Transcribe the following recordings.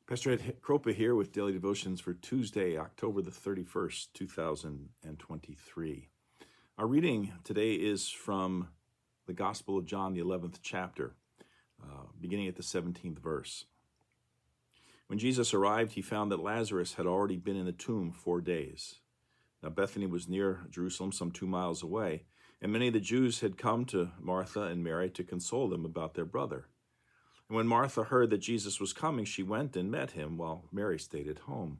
Pastor Ed Kropa here with Daily Devotions for Tuesday, October the 31st, 2023. Our reading today is from the Gospel of John, the 11th chapter, beginning at the 17th verse. When Jesus arrived, he found that Lazarus had already been in the tomb 4 days. Now Bethany was near Jerusalem, some 2 miles away, and many of the Jews had come to Martha and Mary to console them about their brother. And when Martha heard that Jesus was coming, she went and met him, while Mary stayed at home.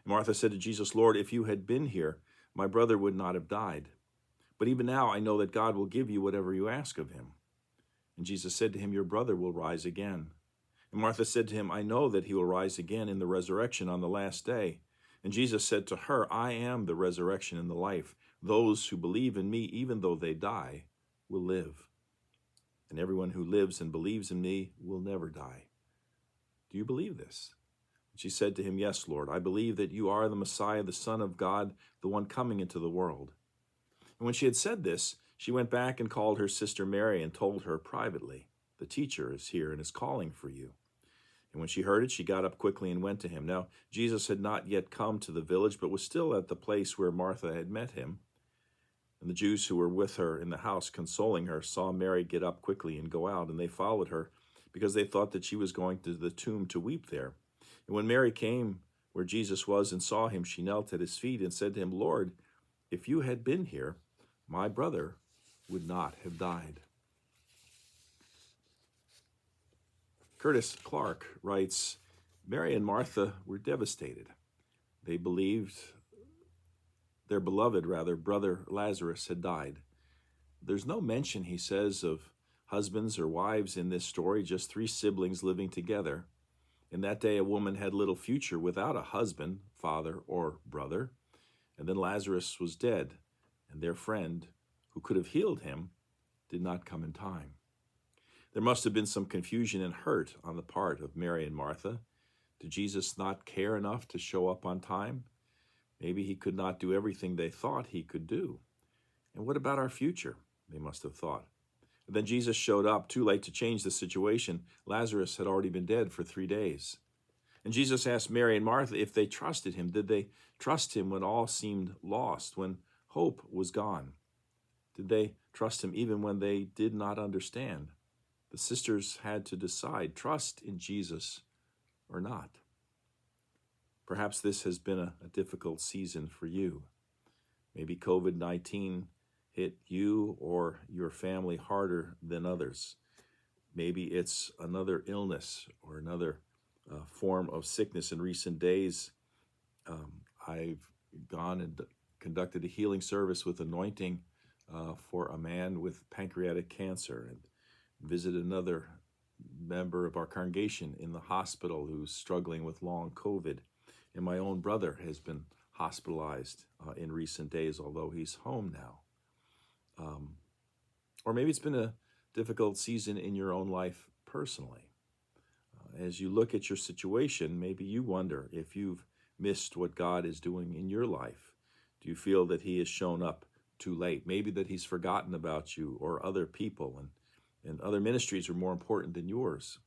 And Martha said to Jesus, "Lord, if you had been here, my brother would not have died. But even now I know that God will give you whatever you ask of him." And Jesus said to him, "Your brother will rise again." And Martha said to him, "I know that he will rise again in the resurrection on the last day." And Jesus said to her, "I am the resurrection and the life. Those who believe in me, even though they die, will live. And everyone who lives and believes in me will never die. Do you believe this?" And she said to him, "Yes, Lord, I believe that you are the Messiah, the Son of God, the one coming into the world." And when she had said this, she went back and called her sister Mary and told her privately, "The teacher is here and is calling for you." And when she heard it, she got up quickly and went to him. Now, Jesus had not yet come to the village, but was still at the place where Martha had met him. And the Jews who were with her in the house, consoling her, saw Mary get up quickly and go out, and they followed her, because they thought that she was going to the tomb to weep there. And when Mary came where Jesus was and saw him, she knelt at his feet and said to him, "Lord, if you had been here, my brother would not have died." Curtis Clark writes, Mary and Martha were devastated. They believed their beloved brother Lazarus had died. There's no mention, he says, of husbands or wives in this story, just 3 siblings living together. In that day, a woman had little future without a husband, father, or brother. And then Lazarus was dead, and their friend, who could have healed him, did not come in time. There must have been some confusion and hurt on the part of Mary and Martha. Did Jesus not care enough to show up on time? Maybe he could not do everything they thought he could do. And what about our future? They must have thought. And then Jesus showed up, too late to change the situation. Lazarus had already been dead for 3 days. And Jesus asked Mary and Martha if they trusted him. Did they trust him when all seemed lost, when hope was gone? Did they trust him even when they did not understand? The sisters had to decide, trust in Jesus or not. Perhaps this has been a difficult season for you. Maybe COVID-19 hit you or your family harder than others. Maybe it's another illness or another form of sickness. In recent days, I've gone and conducted a healing service with anointing for a man with pancreatic cancer, and visited another member of our congregation in the hospital who's struggling with long COVID. And my own brother has been hospitalized in recent days, although he's home now. Or maybe it's been a difficult season in your own life personally. As you look at your situation, maybe you wonder if you've missed what God is doing in your life. Do you feel that he has shown up too late? Maybe that he's forgotten about you or other people, and other ministries are more important than yours.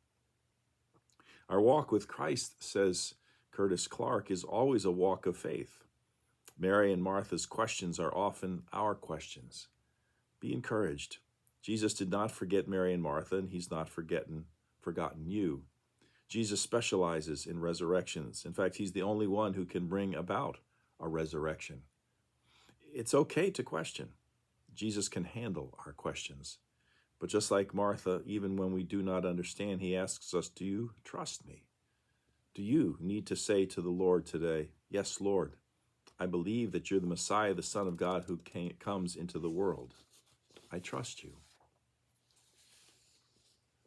Our walk with Christ, says Curtis Clark, is always a walk of faith. Mary and Martha's questions are often our questions. Be encouraged. Jesus did not forget Mary and Martha, and he's not forgotten you. Jesus specializes in resurrections. In fact, he's the only one who can bring about a resurrection. It's okay to question. Jesus can handle our questions. But just like Martha, even when we do not understand, he asks us, do you trust me? Do you need to say to the Lord today, "Yes, Lord, I believe that you're the Messiah, the Son of God who comes into the world. I trust you."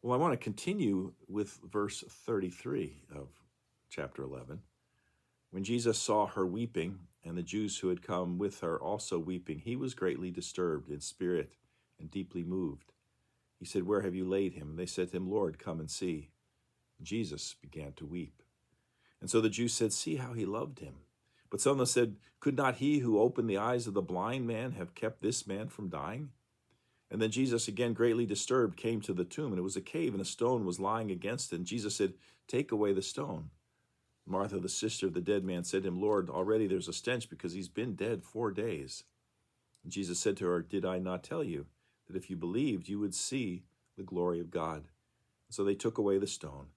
Well, I want to continue with verse 33 of chapter 11. When Jesus saw her weeping, and the Jews who had come with her also weeping, he was greatly disturbed in spirit and deeply moved. He said, "Where have you laid him?" And they said to him, "Lord, come and see." And Jesus began to weep. And so the Jews said, "See how he loved him." But some of them said, "Could not he who opened the eyes of the blind man have kept this man from dying?" And then Jesus, again greatly disturbed, came to the tomb, and it was a cave, and a stone was lying against it. And Jesus said, "Take away the stone." Martha, the sister of the dead man, said to him, Lord, already there's a stench because he's been dead 4 days. And Jesus said to her, did I not tell you that if you believed, you would see the glory of God? So they took away the stone.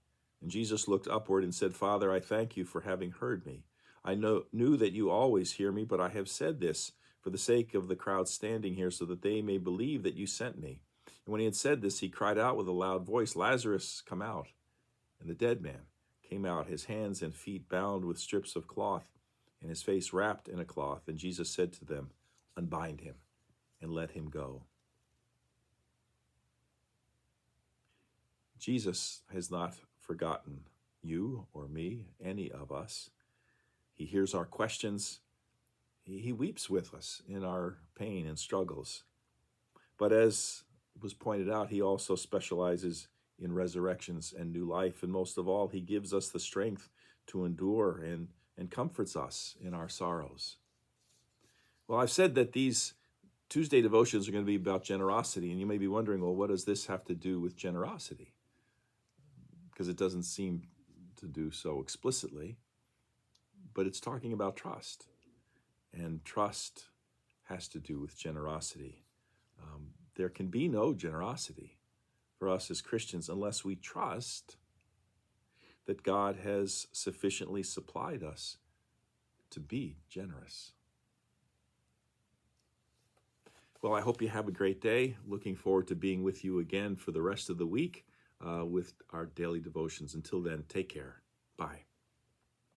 And Jesus looked upward and said, Father, I thank you for having heard me. I knew that you always hear me, but I have said this for the sake of the crowd standing here, so that they may believe that you sent me. And when he had said this, he cried out with a loud voice, Lazarus, come out. And the dead man came out, his hands and feet bound with strips of cloth, and his face wrapped in a cloth. And Jesus said to them, unbind him and let him go. Jesus has not forgotten you or me, any of us. He hears our questions. He weeps with us in our pain and struggles. But as was pointed out, he also specializes in resurrections and new life. And most of all, he gives us the strength to endure and comforts us in our sorrows. Well, I've said that these Tuesday devotions are going to be about generosity. And you may be wondering, well, what does this have to do with generosity? Because it doesn't seem to do so explicitly. But it's talking about trust. And trust has to do with generosity. There can be no generosity for us as Christians unless we trust that God has sufficiently supplied us to be generous. Well, I hope you have a great day. Looking forward to being with you again for the rest of the week with our daily devotions. Until then, take care. Bye.